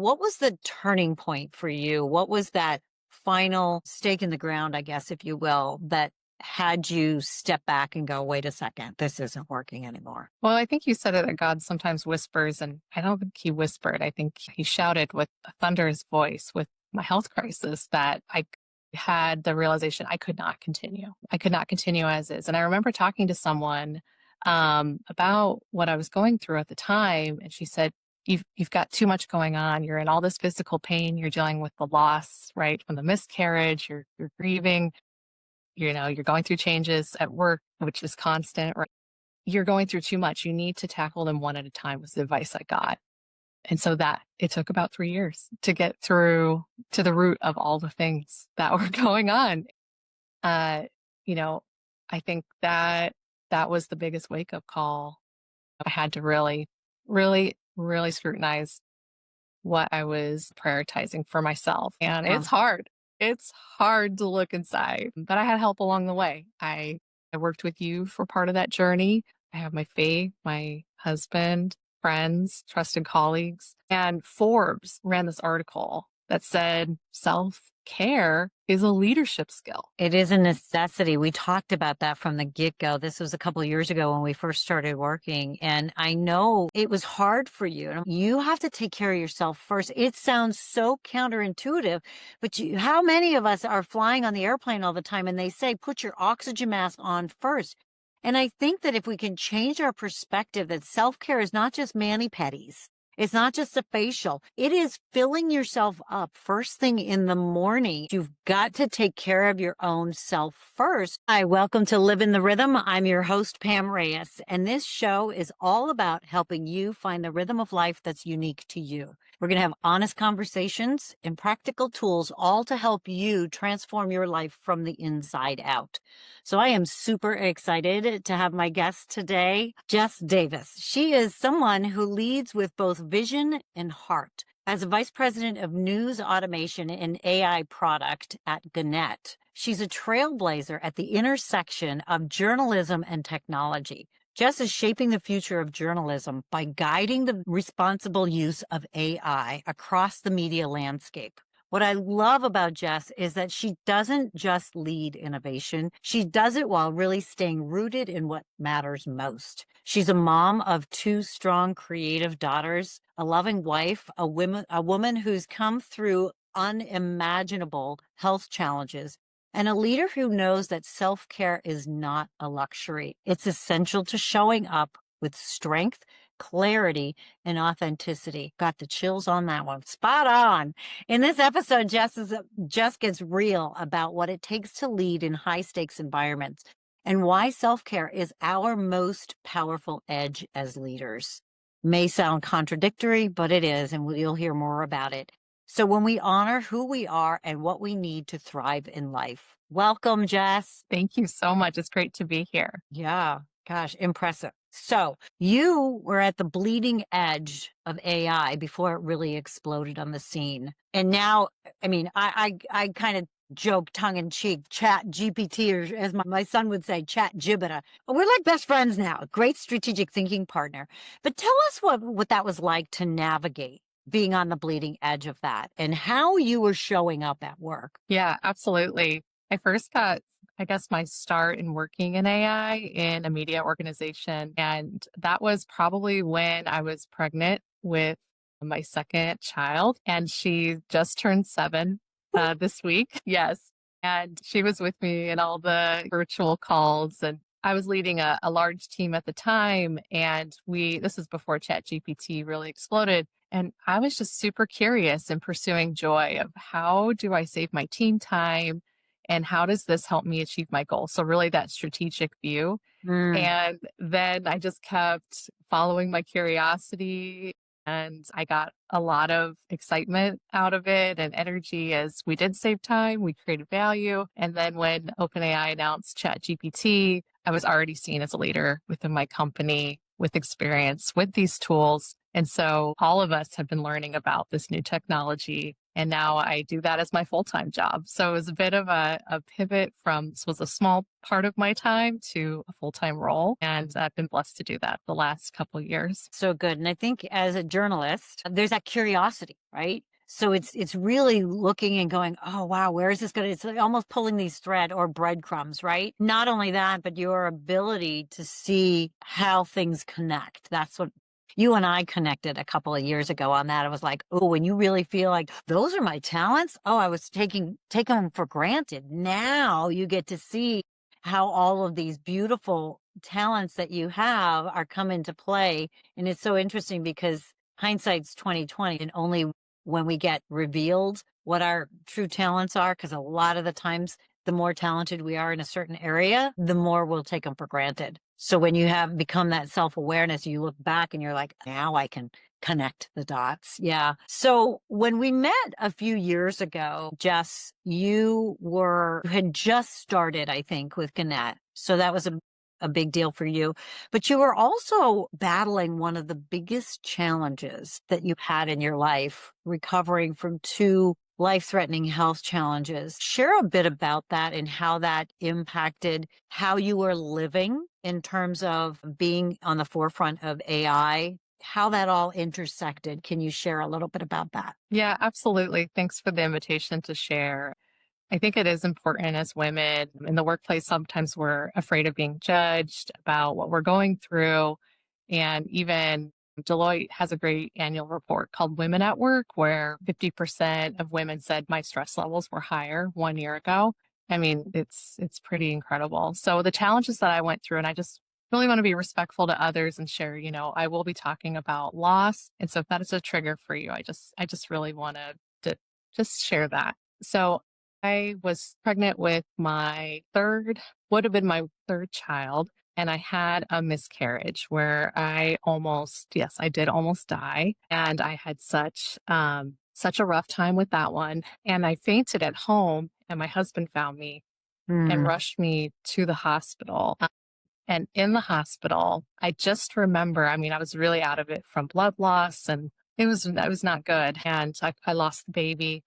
what was the turning point for you? What was that final stake in the ground, I guess, if you will, that had you step back and go, wait a second, this isn't working anymore? Well, I think you said it that God sometimes whispers, and I don't think he whispered. I think he shouted with a thunderous voice with my health crisis that I had the realization I could not continue. I could not continue as is. And I remember talking to someone about what I was going through at the time. And she said, you've got too much going on. You're in all this physical pain. You're dealing with the loss, right? From the miscarriage, you're grieving, you're going through changes at work, which is constant, right? You're going through too much. You need to tackle them one at a time was the advice I got. And so that it took about 3 years to get through to the root of all the things that were going on. Uh, you know, I think that was the biggest wake up call. I had to really, really, really scrutinize what I was prioritizing for myself. And Wow. it's hard. It's hard to look inside, but I had help along the way. I worked with you for part of that journey. I have my faith, my husband, friends, trusted colleagues. And Forbes ran this article that said self-care is a leadership skill. It is a necessity. We talked about that from the get-go. This was a couple of years ago when we first started working. And I know it was hard for you. You have to take care of yourself first. It sounds so counterintuitive, but how many of us are flying on the airplane all the time and they say, put your oxygen mask on first? And I think that if we can change our perspective that self-care is not just mani-pedis. It's not just a facial. It is filling yourself up first thing in the morning. You've got to take care of your own self first. Hi, welcome to Livin the Rhythm. I'm your host, Pam Reyes, and this show is all about helping you find the rhythm of life that's unique to you. We're going to have honest conversations and practical tools, all to help you transform your life from the inside out. So I am super excited to have my guest today, Jess Davis. She is someone who leads with both vision and heart. As a vice president of news automation and AI product at Gannett, she's a trailblazer at the intersection of journalism and technology. Jess is shaping the future of journalism by guiding the responsible use of AI across the media landscape. What I love about Jess is that she doesn't just lead innovation. She does it while really staying rooted in what matters most. She's a mom of 2 strong, creative daughters, a loving wife, a woman who's come through unimaginable health challenges, and a leader who knows that self-care is not a luxury. It's essential to showing up with strength, clarity, and authenticity. Got the chills on that one. Spot on. In this episode, Jess gets real about what it takes to lead in high-stakes environments and why self-care is our most powerful edge as leaders. May sound contradictory, but it is, and you'll hear more about it. So when we honor who we are and what we need to thrive in life. Welcome, Jess. Thank you so much. It's great to be here. Yeah, gosh, impressive. So you were at the bleeding edge of AI before it really exploded on the scene. And now, I mean, I kind of joke tongue in cheek, chat GPT, or as my son would say, chat gibbeta. We're like best friends now, a great strategic thinking partner. But tell us what that was like to navigate being on the bleeding edge of that and how you were showing up at work. Yeah, absolutely. I first got, I guess, my start in working in AI in a media organization. And that was probably when I was pregnant with my second child. And she just turned 7 this week. Yes. And she was with me in all the virtual calls. And I was leading a large team at the time. And this is before ChatGPT really exploded. And I was just super curious and pursuing joy of how do I save my team time and how does this help me achieve my goal? So really that strategic view. And then I just kept following my curiosity and I got a lot of excitement out of it and energy as we did save time, we created value. And then when OpenAI announced ChatGPT, I was already seen as a leader within my company with experience with these tools. And so all of us have been learning about this new technology And now I do that as my full-time job. So it was a bit of a pivot from this was a small part of my time to a full-time role. And I've been blessed to do that the last couple of years. So good. And I think as a journalist, there's that curiosity, right? So it's really looking and going, oh wow, where is this going? It's like almost pulling these thread or breadcrumbs, right? Not only that, but your ability to see how things connect. That's what you and I connected a couple of years ago on that. I was like, oh, when you really feel like those are my talents. Oh, I was taking them for granted. Now you get to see how all of these beautiful talents that you have are come into play. And it's so interesting because hindsight's 2020 and only when we get revealed what our true talents are, because a lot of the times the more talented we are in a certain area, the more we'll take them for granted. So when you have become that self-awareness, you look back and you're like, now I can connect the dots. Yeah. So when we met a few years ago, Jess, you had just started, I think, with Gannett. So that was a big deal for you. But you were also battling one of the biggest challenges that you've had in your life, recovering from two life-threatening health challenges. Share a bit about that and how that impacted how you were living in terms of being on the forefront of AI, how that all intersected. Can you share a little bit about that? Yeah, absolutely. Thanks for the invitation to share. I think it is important as women in the workplace. Sometimes we're afraid of being judged about what we're going through. And even Deloitte has a great annual report called Women at Work, where 50% of women said my stress levels were higher 1 year ago. I mean, it's pretty incredible. So the challenges that I went through, and I just really want to be respectful to others and share, I will be talking about loss. And so if that is a trigger for you, I just really want to just share that. So I was pregnant with would have been my third child, and I had a miscarriage where yes, I did almost die. And I had such a rough time with that one. And I fainted at home, and my husband found me and Mm, rushed me to the hospital. And in the hospital, I just remember, I mean, I was really out of it from blood loss, and that was not good. And I lost the baby,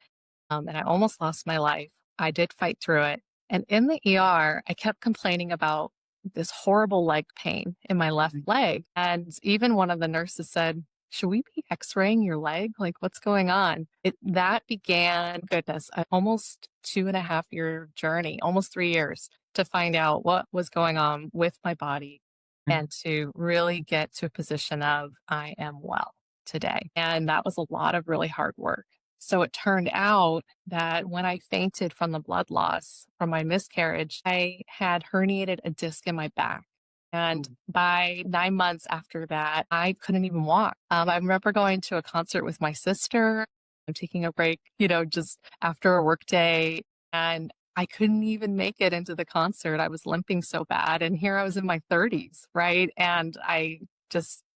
and I almost lost my life. I did fight through it. And in the ER, I kept complaining about this horrible leg pain in my left leg. And even one of the nurses said, should we be x-raying your leg? Like, what's going on? That began, goodness, almost 2.5 year journey, almost 3 years to find out what was going on with my body and to really get to a position of I am well today. And that was a lot of really hard work. So it turned out that when I fainted from the blood loss from my miscarriage, I had herniated a disc in my back. And by 9 months after that, I couldn't even walk. I remember going to a concert with my sister. I'm taking a break, just after a work day. And I couldn't even make it into the concert. I was limping so bad. And here I was in my 30s, right? And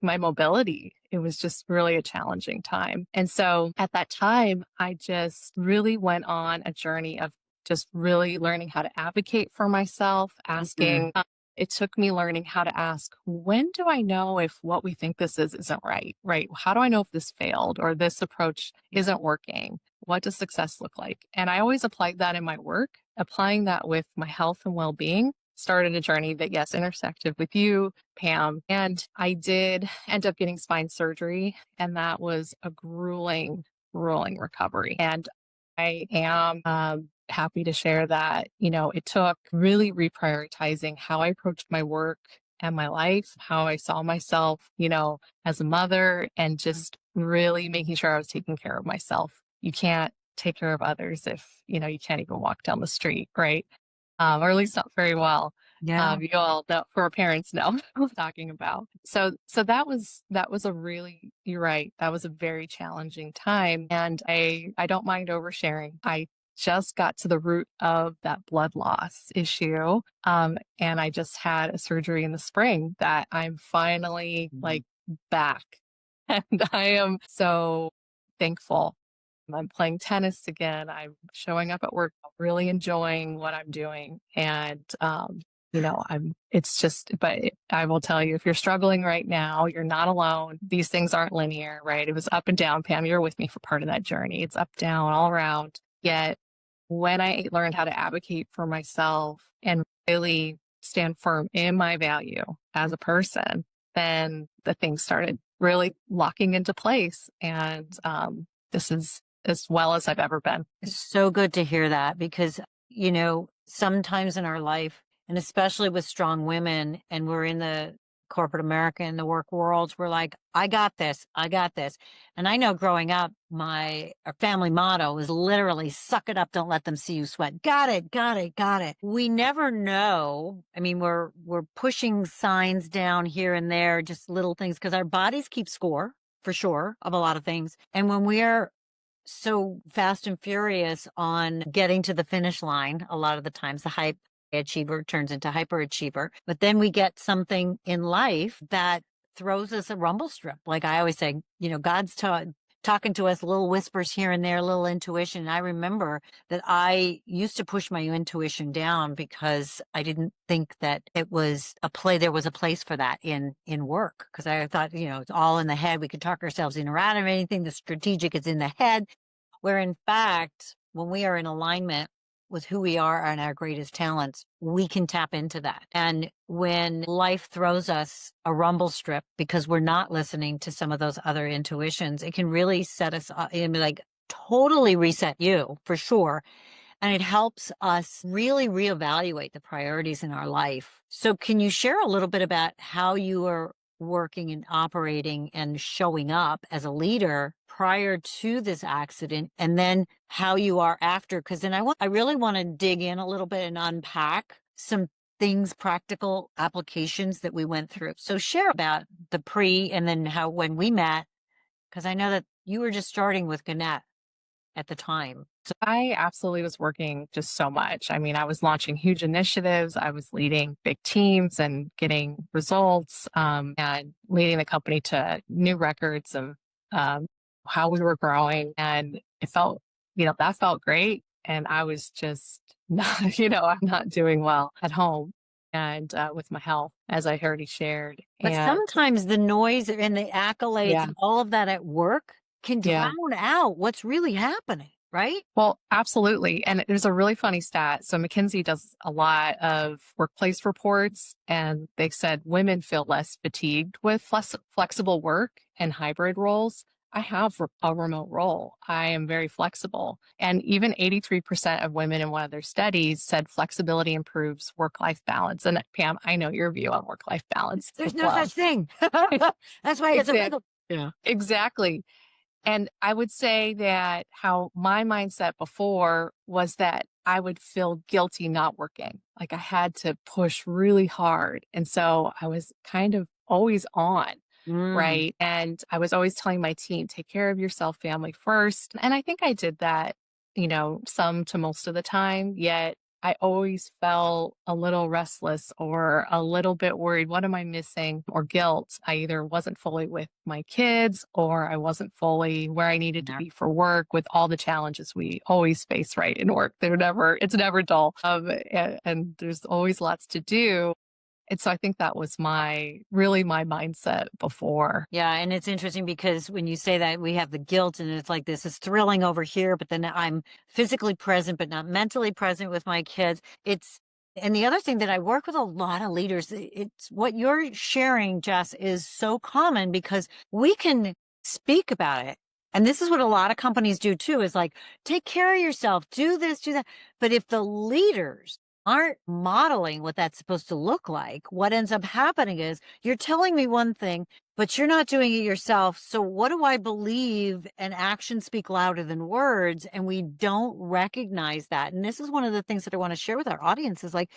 my mobility, it was just really a challenging time. And so at that time, I just really went on a journey of just really learning how to advocate for myself, asking. It took me learning how to ask, when do I know if what we think this is isn't right? Right? How do I know if this failed or this approach isn't working? What does success look like? And I always applied that in my work, applying that with my health and well-being. Started a journey that, yes, intersected with you, Pam. And I did end up getting spine surgery, and that was a grueling, grueling recovery. And I am happy to share that, it took really reprioritizing how I approached my work and my life, how I saw myself, as a mother, and just really making sure I was taking care of myself. You can't take care of others if, you can't even walk down the street, right? Or at least not very well. yeah. You all know, for our parents know what I'm talking about. So that was a really, you're right. That was a very challenging time. And I don't mind oversharing. I just got to the root of that blood loss issue. And I just had a surgery in the spring that I'm finally like back. And I am so thankful. I'm playing tennis again. I'm showing up at work, really enjoying what I'm doing. And it's just, but I will tell you, if you're struggling right now, you're not alone. These things aren't linear, right? It was up and down. Pam, you were with me for part of that journey. It's up, down, all around. Yet when I learned how to advocate for myself and really stand firm in my value as a person, then the things started really locking into place. And this is as well as I've ever been. It's so good to hear that because, sometimes in our life, and especially with strong women, and we're in the corporate America and the work worlds, we're like, I got this, I got this. And I know growing up, my family motto was literally suck it up, don't let them see you sweat. Got it, got it, got it. We never know. I mean, we're pushing signs down here and there, just little things, because our bodies keep score for sure of a lot of things. And when we're so fast and furious on getting to the finish line, a lot of the times the high achiever turns into hyperachiever. But then we get something in life that throws us a rumble strip. Like I always say, God's talking to us, little whispers here and there, little intuition. And I remember that I used to push my intuition down because I didn't think that it was there was a place for that in work. Because I thought, it's all in the head. We could talk ourselves in or out of anything. The strategic is in the head. Where in fact, when we are in alignment with who we are and our greatest talents, we can tap into that. And when life throws us a rumble strip because we're not listening to some of those other intuitions, it can really set us like totally reset you for sure. And it helps us really reevaluate the priorities in our life. So can you share a little bit about how you are working and operating and showing up as a leader prior to this accident, and then how you are after? Because then I really want to dig in a little bit and unpack some things, practical applications that we went through. So share about the pre and then how when we met, because I know that you were just starting with Gannett at the time. So I absolutely was working just so much. I mean, I was launching huge initiatives. I was leading big teams and getting results, and leading the company to new records of how we were growing. And it felt, that felt great. And I was just not, I'm not doing well at home and with my health, as I already shared. But And sometimes the noise and the accolades yeah, and all of that at work can yeah. drown out what's really happening, right? Well, absolutely. And there's a really funny stat. So McKinsey does a lot of workplace reports, and they said women feel less fatigued with flexible work and hybrid roles. I have a remote role. I am very flexible. And even 83% of women in one of their studies said flexibility improves work-life balance. And Pam, I know your view on work-life balance. There's as no well. such thing. That's why it's a Exactly. wiggle. Yeah. Exactly. And I would say that how my mindset before was that I would feel guilty not working. Like I had to push really hard. And so I was kind of always on, Mm. right? And I was always telling my team, take care of yourself, family first. And I think I did that, some to most of the time, yet I always felt a little restless or a little bit worried. What am I missing? Or guilt. I either wasn't fully with my kids or I wasn't fully where I needed to Yeah. be for work with all the challenges we always face, right? In work, it's never dull. And there's always lots to do. And so I think that was really my mindset before. Yeah. And it's interesting because when you say that, we have the guilt and it's like this is thrilling over here, but then I'm physically present, but not mentally present with my kids. And the other thing that I work with a lot of leaders, it's what you're sharing, Jess, is so common because we can speak about it. And this is what a lot of companies do too, is like, take care of yourself, do this, do that. But if the leaders aren't modeling what that's supposed to look like, what ends up happening is you're telling me one thing, but you're not doing it yourself. So what do I believe? And actions speak louder than words. And we don't recognize that. And this is one of the things that I want to share with our audience is like,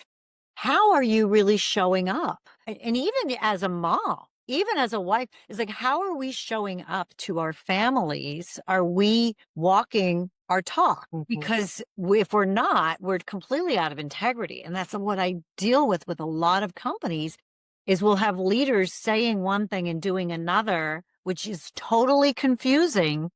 how are you really showing up? And even as a mom, even as a wife, is like, how are we showing up to our families? Are we walking our talk? Mhm. Because if we're not, we're completely out of integrity. And that's what I deal with a lot of companies is we'll have leaders saying one thing and doing another, which is totally confusing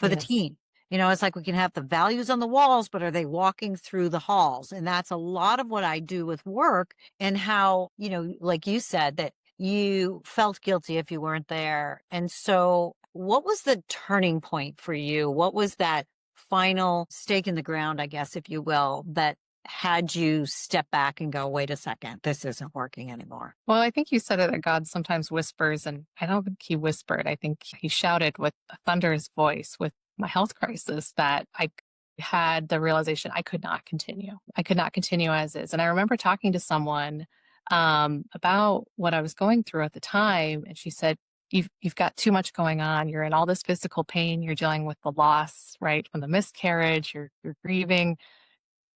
for the Yes. team. It's like we can have the values on the walls, but are they walking through the halls? And that's a lot of what I do with work, and how, like you said, that you felt guilty if you weren't there. And so what was the turning point for you? What was that final stake in the ground, I guess, if you will, that had you step back and go, wait a second, this isn't working anymore? Well, I think you said it that God sometimes whispers, and I don't think he whispered. I think he shouted with a thunderous voice with my health crisis that I had the realization I could not continue. I could not continue as is. And I remember talking to someone about what I was going through at the time, and she said, You've got too much going on. You're in all this physical pain. You're dealing with the loss, right, from the miscarriage. You're grieving.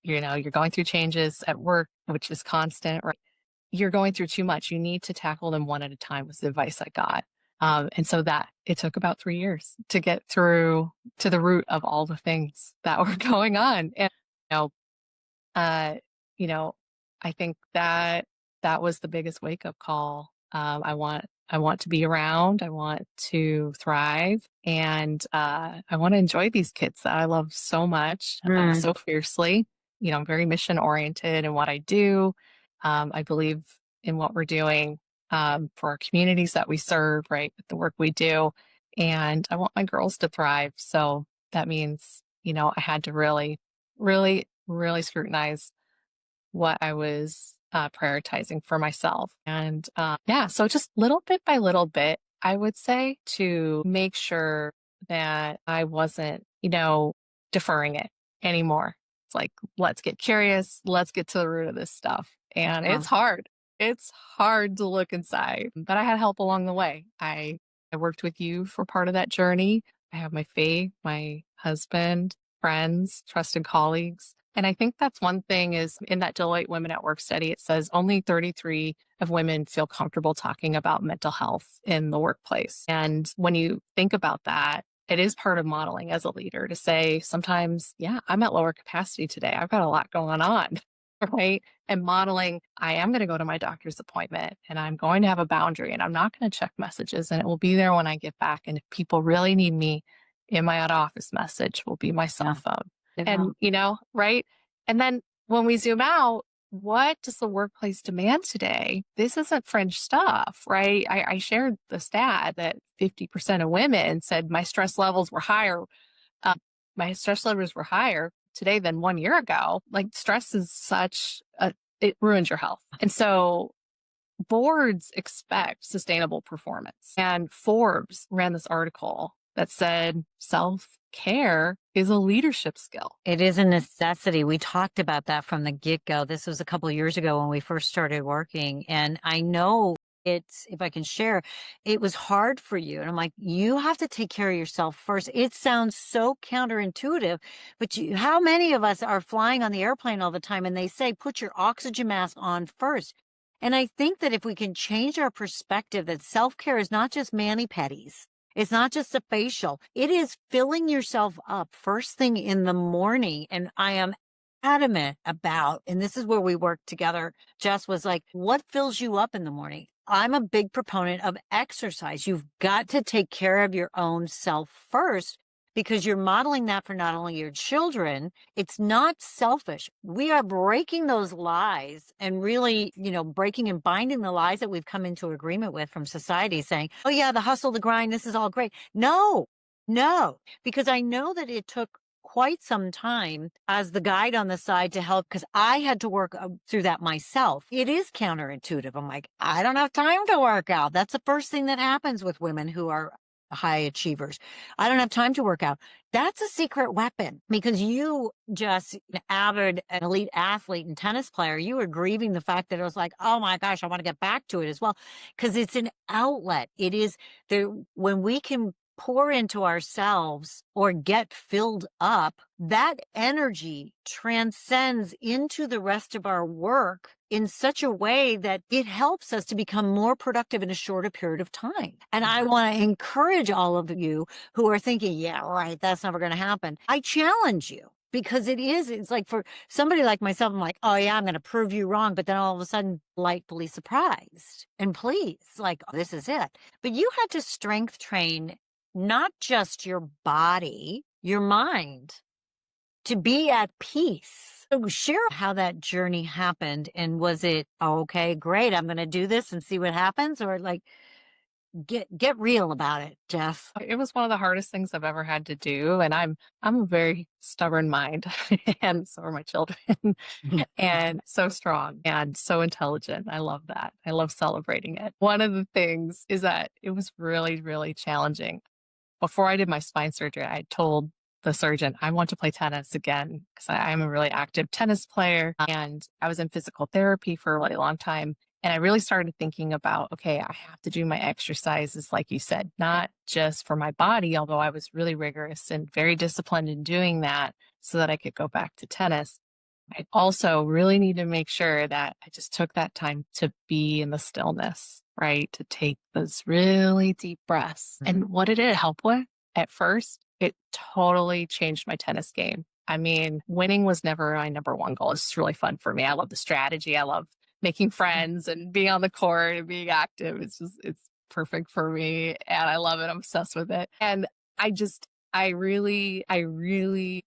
You're going through changes at work, which is constant, right? You're going through too much. You need to tackle them one at a time was the advice I got. And so that it took about 3 years to get through to the root of all the things that were going on. And, you know, uh, you know, I think that that was the biggest wake up call. I want to be around. I want to thrive, and I want to enjoy these kids that I love so much, so fiercely. I'm very mission oriented in what I do. I believe in what we're doing for our communities that we serve, right, with the work we do, and I want my girls to thrive. So that means, I had to really, really, really scrutinize what I was prioritizing for myself. And yeah, so just little bit by little bit, I would say, to make sure that I wasn't, deferring it anymore. It's like, let's get curious, let's get to the root of this stuff. And it's hard. It's hard to look inside, but I had help along the way. I worked with you for part of that journey. I have my faith, my husband, friends, trusted colleagues. And I think that's one thing is in that Deloitte Women at Work study, it says only 33 of women feel comfortable talking about mental health in the workplace. And when you think about that, it is part of modeling as a leader to say sometimes, yeah, I'm at lower capacity today. I've got a lot going on, right? And modeling, I am going to go to my doctor's appointment and I'm going to have a boundary and I'm not going to check messages and it will be there when I get back. And if people really need me, in my out office message will be my cell phone. And, right? And then when we zoom out, what does the workplace demand today? This isn't fringe stuff, right? I shared the stat that 50% of women said my stress levels were higher. My stress levels were higher today than 1 year ago. Like stress is it ruins your health. And so boards expect sustainable performance. And Forbes ran this article that said self-care is a leadership skill. It is a necessity. We talked about that from the get-go. This was a couple of years ago when we first started working. And I know if I can share, it was hard for you. And I'm like, you have to take care of yourself first. It sounds so counterintuitive, but how many of us are flying on the airplane all the time and they say, put your oxygen mask on first? And I think that if we can change our perspective that self-care is not just mani-pedis, it's not just a facial. It is filling yourself up first thing in the morning. And I am adamant about, and this is where we work together. Jess was like, what fills you up in the morning? I'm a big proponent of exercise. You've got to take care of your own self first because you're modeling that for not only your children. It's not selfish. We are breaking those lies and really, breaking and binding the lies that we've come into agreement with from society saying, oh yeah, the hustle, the grind, this is all great. No, because I know that it took quite some time as the guide on the side to help because I had to work through that myself. It is counterintuitive. I'm like, I don't have time to work out. That's the first thing that happens with women who are high achievers. I don't have time to work out. That's a secret weapon because you just avid an elite athlete and tennis player. You were grieving the fact that it was like, oh my gosh, I want to get back to it as well. Because it's an outlet. It is when we can pour into ourselves or get filled up, that energy transcends into the rest of our work in such a way that it helps us to become more productive in a shorter period of time. And I want to encourage all of you who are thinking, yeah, right, that's never going to happen. I challenge you because it's like for somebody like myself, I'm like, oh yeah, I'm going to prove you wrong. But then all of a sudden, delightfully surprised and pleased, like, oh, this is it. But you had to strength train not just your body, your mind to be at peace. So share how that journey happened. And was it, oh, okay, great, I'm going to do this and see what happens? Or like, get real about it, Jess. It was one of the hardest things I've ever had to do, and I'm a very stubborn mind, and so are my children, and so strong and so intelligent. I love that. I love celebrating it. One of the things is that it was really, really challenging. Before I did my spine surgery, I told the surgeon, I want to play tennis again because I'm a really active tennis player and I was in physical therapy for a really long time. And I really started thinking about, okay, I have to do my exercises, like you said, not just for my body, although I was really rigorous and very disciplined in doing that so that I could go back to tennis. I also really need to make sure that I just took that time to be in the stillness, right? To take those really deep breaths. And what did it help with? At first, it totally changed my tennis game. I mean, winning was never my number one goal. It's really fun for me. I love the strategy. I love making friends and being on the court and being active. It's perfect for me. And I love it. I'm obsessed with it. And I really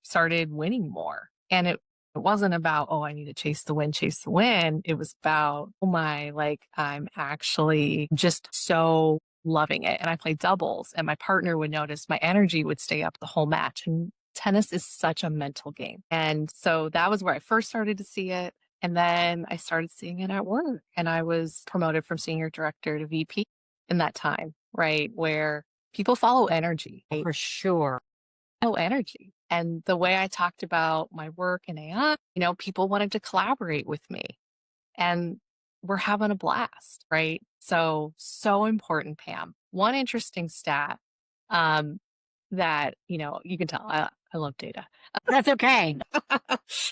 started winning more. And it wasn't about, oh, I need to chase the win, chase the win. It was about, oh my, like I'm actually just so loving it. And I played doubles and my partner would notice my energy would stay up the whole match. And tennis is such a mental game. And so that was where I first started to see it. And then I started seeing it at work and I was promoted from senior director to VP in that time, right? Where people follow energy, right? For sure. Energy. And the way I talked about my work in AI, people wanted to collaborate with me and we're having a blast, right? So important, Pam. One interesting stat that, you can tell I love data. That's okay.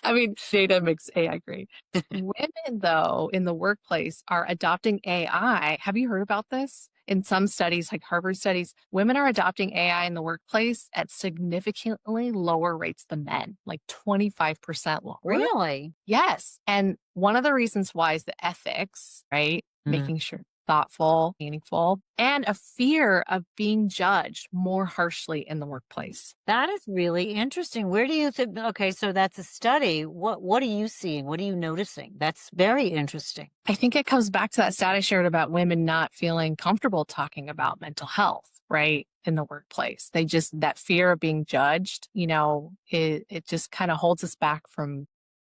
I mean, data makes AI great. Women, though, in the workplace are adopting AI. Have you heard about this? In some studies, like Harvard studies, women are adopting AI in the workplace at significantly lower rates than men, like 25% lower. Really? Yes. And one of the reasons why is the ethics, right? Making sure thoughtful, meaningful, and a fear of being judged more harshly in the workplace. That is really interesting. Where do you think? Okay, so that's a study. What are you seeing? What are you noticing? That's very interesting. I think it comes back to that stat I shared about women not feeling comfortable talking about mental health, right? In the workplace. That fear of being judged, it just kind of holds us back from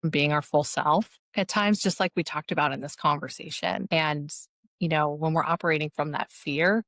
being our full self at times, just like we talked about in this conversation. And when we're operating from that fear,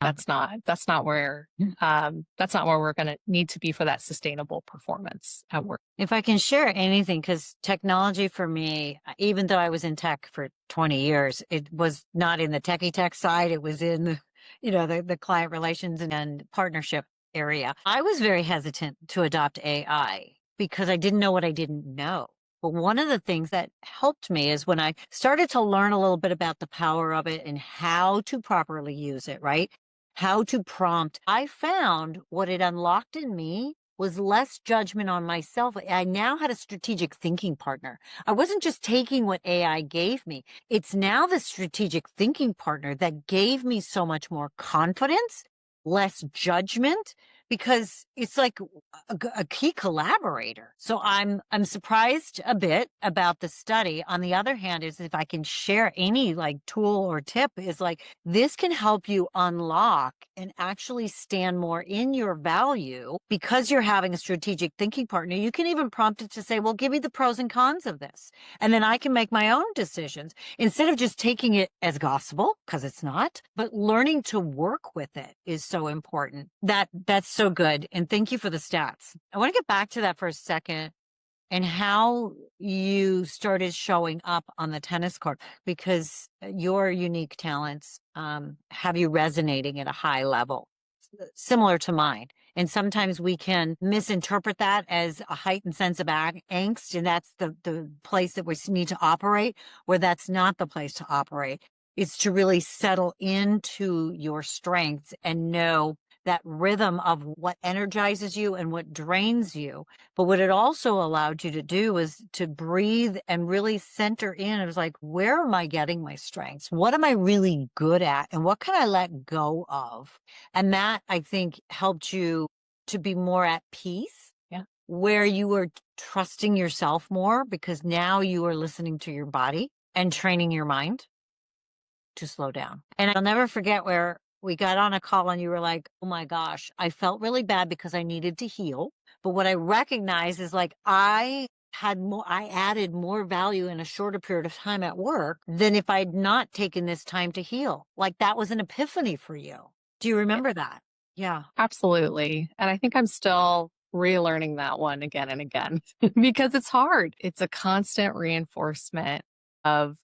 that's not where we're going to need to be for that sustainable performance at work. If I can share anything, because technology for me, even though I was in tech for 20 years, it was not in the techie tech side. It was in, the client relations and partnership area. I was very hesitant to adopt AI because I didn't know what I didn't know. But one of the things that helped me is when I started to learn a little bit about the power of it and how to properly use it, right? How to prompt. I found what it unlocked in me was less judgment on myself. I now had a strategic thinking partner. I wasn't just taking what AI gave me. It's now the strategic thinking partner that gave me so much more confidence, less judgment, because it's like a key collaborator. So I'm surprised a bit about the study. On the other hand, is if I can share any like tool or tip, is like this can help you unlock and actually stand more in your value because you're having a strategic thinking partner. You can even prompt it to say, well, give me the pros and cons of this. And then I can make my own decisions instead of just taking it as gospel, because it's not, but learning to work with it is so important. That's so good. And thank you for the stats. I want to get back to that for a second and how you started showing up on the tennis court, because your unique talents have you resonating at a high level, similar to mine. And sometimes we can misinterpret that as a heightened sense of angst. And that's the place that we need to operate, where that's not the place to operate. It's to really settle into your strengths and know that rhythm of what energizes you and what drains you. But what it also allowed you to do is to breathe and really center in. It was like, where am I getting my strengths? What am I really good at? And what can I let go of? And that, I think, helped you to be more at peace, Yeah. where you were trusting yourself more because now you are listening to your body and training your mind to slow down. And I'll never forget where we got on a call and you were like, oh my gosh, I felt really bad because I needed to heal. But what I recognized is like I added more value in a shorter period of time at work than if I'd not taken this time to heal. Like that was an epiphany for you. Do you remember that? Yeah. Absolutely. And I think I'm still relearning that one again and again because it's hard. It's a constant reinforcement of,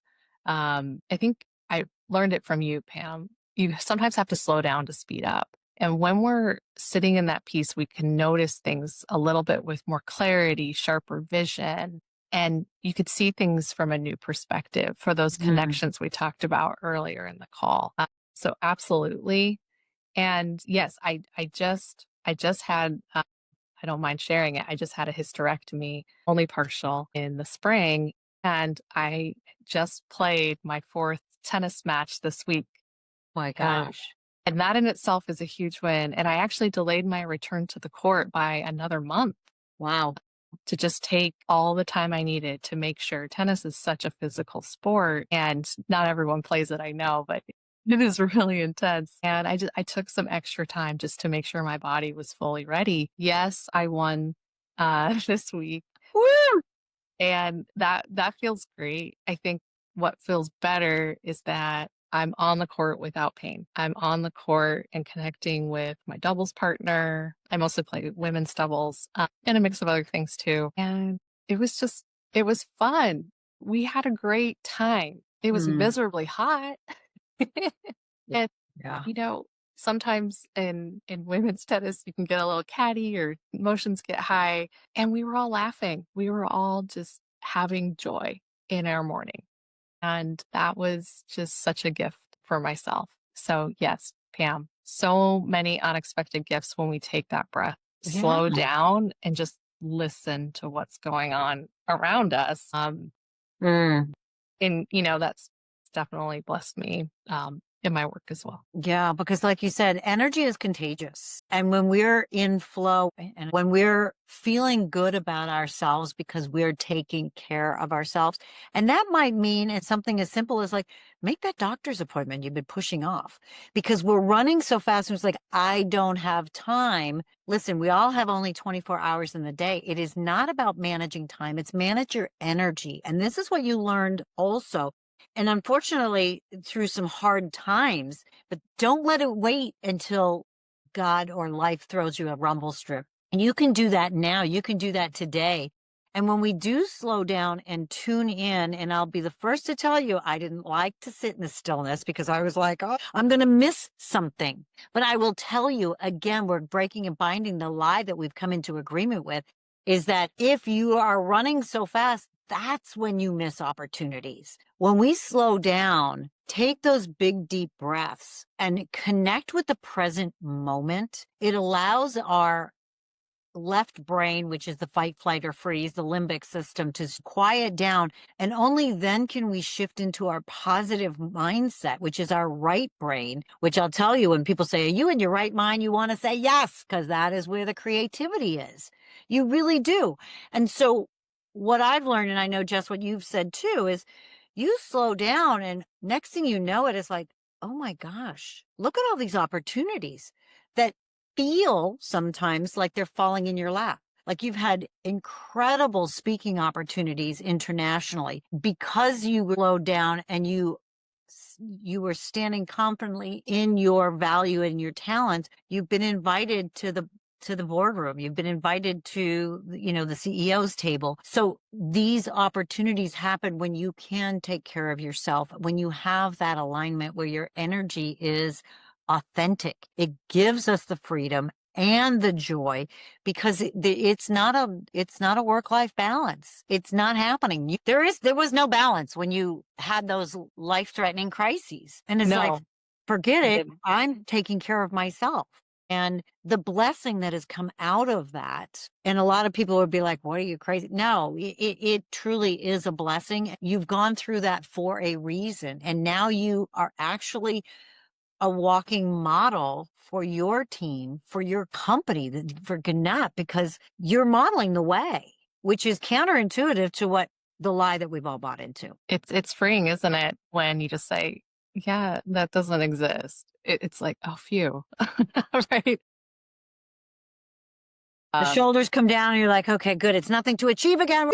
I think I learned it from you, Pam. You sometimes have to slow down to speed up. And when we're sitting in that peace, we can notice things a little bit with more clarity, sharper vision, and you could see things from a new perspective for those Mm. connections we talked about earlier in the call. So absolutely. And yes, I just had I don't mind sharing it. I just had a hysterectomy, only partial in the spring, and I just played my fourth tennis match this week. My And gosh. and that in itself is a huge win. And I actually delayed my return to the court by another month Wow. to just take all the time I needed to make sure tennis is such a physical sport and not everyone plays it, I know, but it is really intense. And I took some extra time just to make sure my body was fully ready. Yes, I won this week. Woo! And that feels great. I think what feels better is that I'm on the court without pain. I'm on the court and connecting with my doubles partner. I mostly play women's doubles and a mix of other things too. And it was fun. We had a great time. It was Mm. miserably hot. Yeah. And, Yeah. you know, sometimes in women's tennis, you can get a little catty or emotions get high. And we were all laughing. We were all just having joy in our morning. And that was just such a gift for myself. So, yes, Pam, so many unexpected gifts when we take that breath, Yeah. slow down, and just listen to what's going on around us. Mm. And, that's definitely blessed me in my work as well. Yeah, because like you said, energy is contagious. And when we're in flow and when we're feeling good about ourselves because we're taking care of ourselves, and that might mean it's something as simple as like, make that doctor's appointment you've been pushing off because we're running so fast. And it's like, I don't have time. Listen, we all have only 24 hours in the day. It is not about managing time. It's manage your energy. And this is what you learned also. And unfortunately, through some hard times, but don't let it wait until God or life throws you a rumble strip. And you can do that now. You can do that today. And when we do slow down and tune in, and I'll be the first to tell you, I didn't like to sit in the stillness because I was like, oh, I'm going to miss something. But I will tell you again, we're breaking and binding the lie that we've come into agreement with is that if you are running so fast, that's when you miss opportunities. When we slow down, take those big, deep breaths and connect with the present moment, it allows our left brain, which is the fight, flight, or freeze, the limbic system, to quiet down. And only then can we shift into our positive mindset, which is our right brain, which I'll tell you when people say, are you in your right mind? You want to say yes, because that is where the creativity is. You really do. And so what I've learned, and I know, Jess, what you've said too, is you slow down and next thing you know, it is like, oh my gosh, look at all these opportunities that feel sometimes like they're falling in your lap. Like you've had incredible speaking opportunities internationally because you slowed down and you were standing confidently in your value and your talents. You've been invited to the boardroom. You've been invited to, the CEO's table. So these opportunities happen when you can take care of yourself, when you have that alignment where your energy is authentic. It gives us the freedom and the joy because it's not a work-life balance. It's not happening. There was no balance when you had those life-threatening crises. And it's like, No, forget I it. didn't. I'm taking care of myself. And the blessing that has come out of that, and a lot of people would be like, what are you crazy? No, it truly is a blessing. You've gone through that for a reason. And now you are actually a walking model for your team, for your company, for Gannett, because you're modeling the way, which is counterintuitive to what the lie that we've all bought into. It's freeing, isn't it? When you just say, yeah, that doesn't exist. It's like, oh, phew. Right. The shoulders come down and you're like, okay, good. It's nothing to achieve again.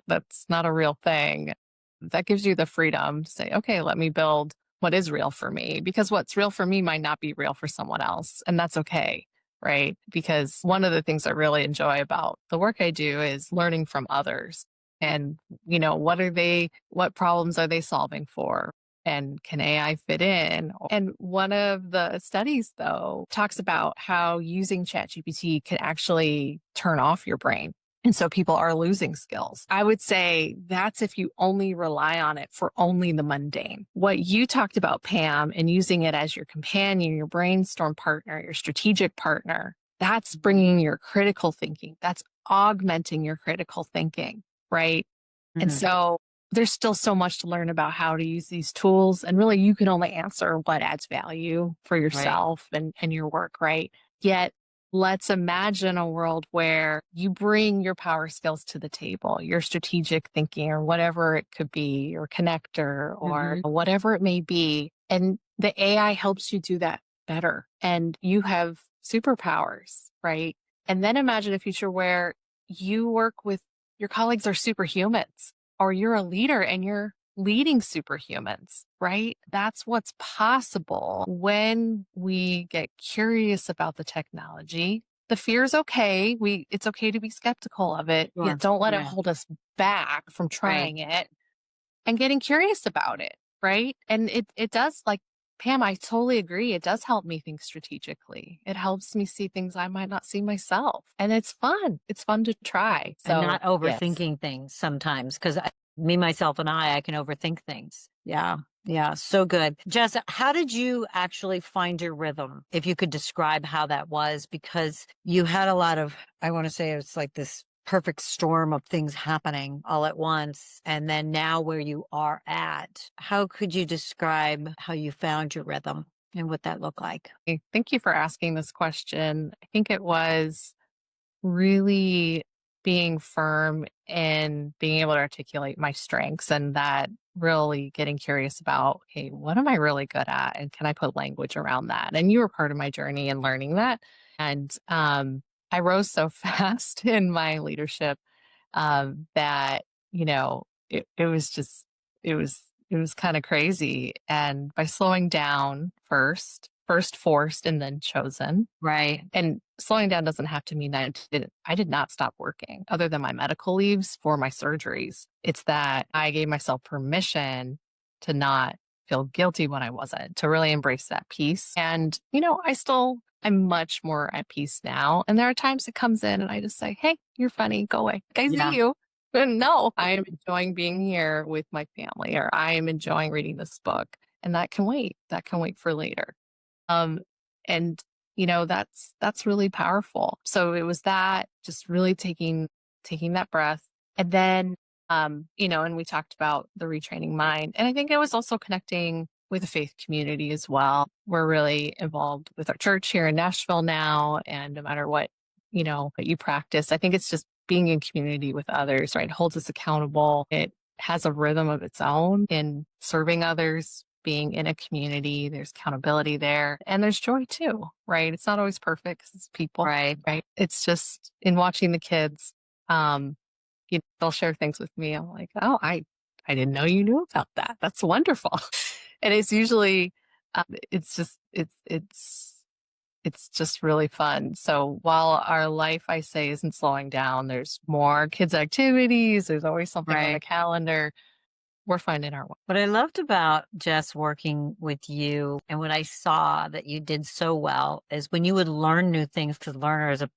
That's not a real thing. That gives you the freedom to say, okay, let me build what is real for me, because what's real for me might not be real for someone else. And that's okay. Right. Because one of the things I really enjoy about the work I do is learning from others. And, what problems are they solving for? And can AI fit in? And one of the studies, though, talks about how using ChatGPT can actually turn off your brain. And so people are losing skills. I would say that's if you only rely on it for only the mundane. What you talked about, Pam, and using it as your companion, your brainstorm partner, your strategic partner, that's bringing your critical thinking. That's augmenting your critical thinking, right? And so there's still so much to learn about how to use these tools. And really, you can only answer what adds value for yourself and your work, right? Yet, let's imagine a world where you bring your power skills to the table, your strategic thinking, or whatever it could be, your connector, or whatever it may be. And the AI helps you do that better. And you have superpowers, right? And then imagine a future where you work with your colleagues are superhumans, or you're a leader and you're leading superhumans, right? That's what's possible when we get curious about the technology. The fear is okay. It's okay to be skeptical of it. Yet don't let it hold us back from trying it and getting curious about it, right? And it does, like Pam, I totally agree. It does help me think strategically. It helps me see things I might not see myself. And it's fun. It's fun to try. And So not overthinking things sometimes, because me, myself, and I can overthink things. Yeah. Yeah. So good. Jess, how did you actually find your rhythm? If you could describe how that was, because you had a lot of, I want to say it's like this perfect storm of things happening all at once. And then now where you are at, how could you describe how you found your rhythm and what that looked like? Thank you for asking this question. I think it was really being firm and being able to articulate my strengths, and that really getting curious about, hey, what am I really good at? And can I put language around that? And you were part of my journey in learning that. And I rose so fast in my leadership that, it was just, it was kind of crazy. And by slowing down first forced and then chosen. Right. And slowing down doesn't have to mean that I did not stop working other than my medical leaves for my surgeries. It's that I gave myself permission to not feel guilty when I wasn't, to really embrace that peace. And, I'm much more at peace now. And there are times it comes in and I just say, hey, you're funny, go away. I see you. But no, I am enjoying being here with my family, or I am enjoying reading this book. And that can wait. That can wait for later. And that's really powerful. So it was that, just really taking that breath. And then, and we talked about the retraining mind. And I think it was also connecting with the faith community as well. We're really involved with our church here in Nashville now. And no matter what you practice, I think it's just being in community with others, right? It holds us accountable. It has a rhythm of its own in serving others, being in a community. There's accountability there, and there's joy too, right? It's not always perfect because it's people, right? It's just in watching the kids, they'll share things with me. I'm like, oh, I didn't know you knew about that. That's wonderful. And it's usually, it's just really fun. So while our life, I say, isn't slowing down, there's more kids' activities. There's always something on the calendar. We're finding our way. What I loved about Jess working with you, and what I saw that you did so well, is when you would learn new things, because learner is a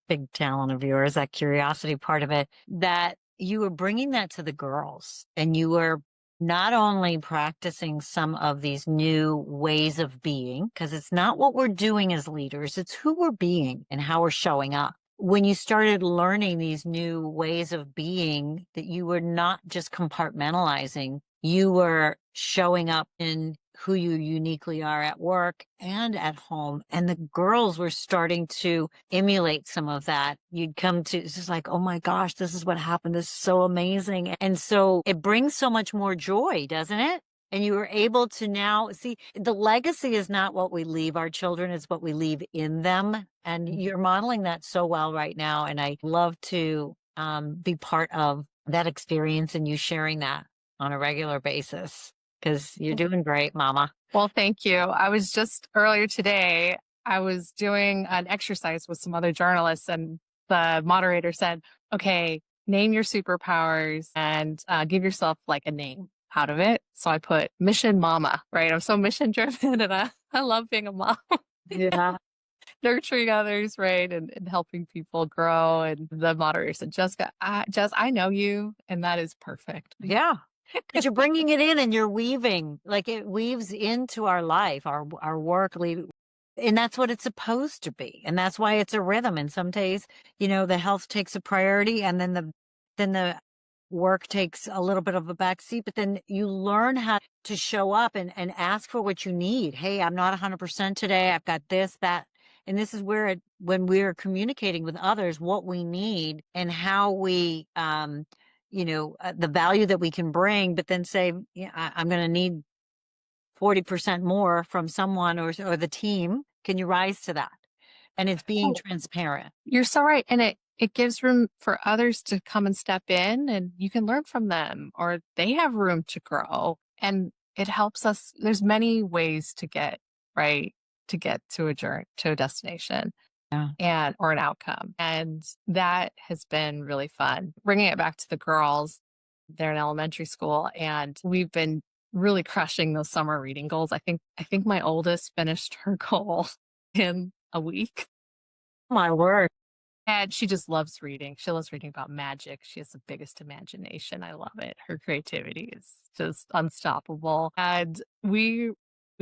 big talent of yours, that curiosity part of it, that you were bringing that to the girls, and you were not only practicing some of these new ways of being, because it's not what we're doing as leaders, it's who we're being and how we're showing up. When you started learning these new ways of being, that you were not just compartmentalizing, you were showing up in who you uniquely are at work and at home. And the girls were starting to emulate some of that. You'd come to, it's just like, oh my gosh, this is what happened. This is so amazing. And so it brings so much more joy, doesn't it? And you were able to now see the legacy is not what we leave our children, it's what we leave in them. And you're modeling that so well right now. And I love to be part of that experience and you sharing that on a regular basis because you're doing great, Mama. Well, thank you. I was just earlier today, I was doing an exercise with some other journalists, and the moderator said, okay, name your superpowers and give yourself like a name out of it. So I put mission mama, right? I'm so mission driven and I love being a mom. Yeah. Nurturing others, right? And helping people grow. And the moderator said, Jessica, Jess, I know you, and that is perfect. Yeah. Because you're bringing it in and you're weaving, like it weaves into our life, our work, and that's what it's supposed to be. And that's why it's a rhythm. And some days, the health takes a priority and then the work takes a little bit of a backseat, but then you learn how to show up and ask for what you need. Hey, I'm not 100% today. I've got this, that. And this is where when we're communicating with others, what we need and how we, the value that we can bring, but then say, yeah, I'm going to need 40% more from someone or the team. Can you rise to that? And it's being transparent. You're so right. And it gives room for others to come and step in and you can learn from them or they have room to grow. And it helps us. There's many ways to get, right, to get to a journey, to a destination. Yeah. Or an outcome. And that has been really fun. Bringing it back to the girls, they're in elementary school and we've been really crushing those summer reading goals. I think my oldest finished her goal in a week. My word. And she just loves reading. She loves reading about magic. She has the biggest imagination. I love it. Her creativity is just unstoppable. And we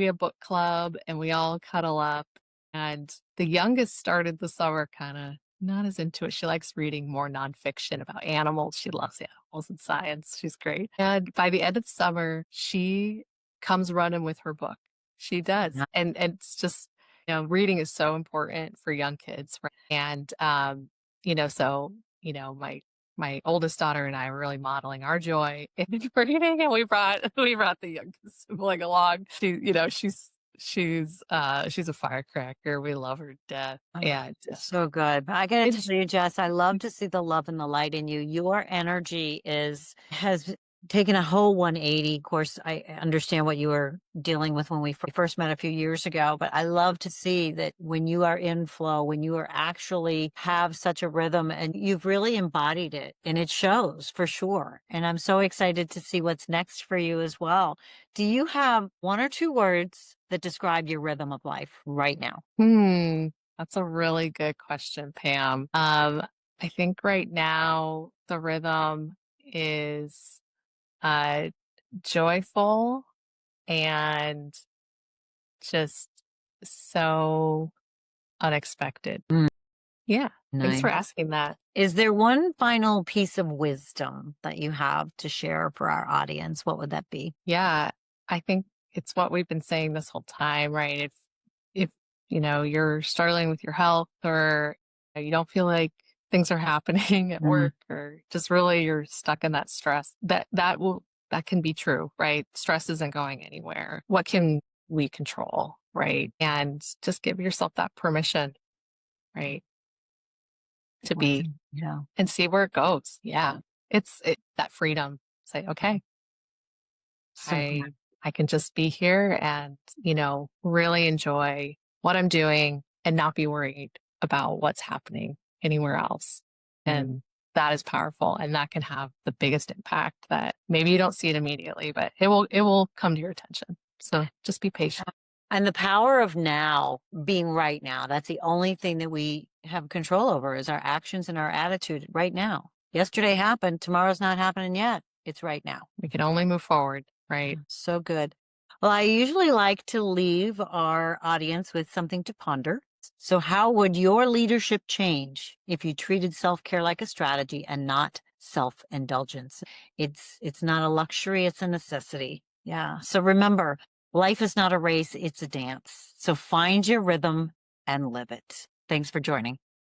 have book club and we all cuddle up. And the youngest started the summer kind of not as into it. She likes reading more nonfiction about animals. She loves animals and science. She's great. And by the end of the summer, she comes running with her book. She does. Yeah. And it's just, reading is so important for young kids. Right? And, so, my oldest daughter and I are really modeling our joy in reading, and we brought the youngest sibling along. She's a firecracker. We love her to death. Oh, And so good. I got to tell you, Jess, I love to see the love and the light in you. Your energy has taken a whole 180. Of course, I understand what you were dealing with when we first met a few years ago, but I love to see that when you are in flow, when you are actually have such a rhythm and you've really embodied it and it shows for sure. And I'm so excited to see what's next for you as well. Do you have one or two words that describe your rhythm of life right now? That's a really good question, Pam. I think right now the rhythm is joyful and just so unexpected. Yeah. Thanks for Nice. asking that. Is there one final piece of wisdom that you have to share for our audience? What would that be? Yeah. I think it's what we've been saying this whole time, right? If you're struggling with your health or you don't feel like things are happening at work or just really you're stuck in that stress, that can be true, right? Stress isn't going anywhere. What can we control, right? And just give yourself that permission, right? To be and see where it goes. Yeah. It's that freedom. Say, okay, I can just be here and, really enjoy what I'm doing and not be worried about what's happening anywhere else. And that is powerful. And that can have the biggest impact that maybe you don't see it immediately, but it will come to your attention. So just be patient. And the power of now being right now, that's the only thing that we have control over is our actions and our attitude right now. Yesterday happened. Tomorrow's not happening yet. It's right now. We can only move forward, right? So good. Well, I usually like to leave our audience with something to ponder. So how would your leadership change if you treated self-care like a strategy and not self-indulgence? It's not a luxury, it's a necessity. Yeah. So remember, Life is not a race, it's a dance. So find your rhythm and live it. Thanks for joining.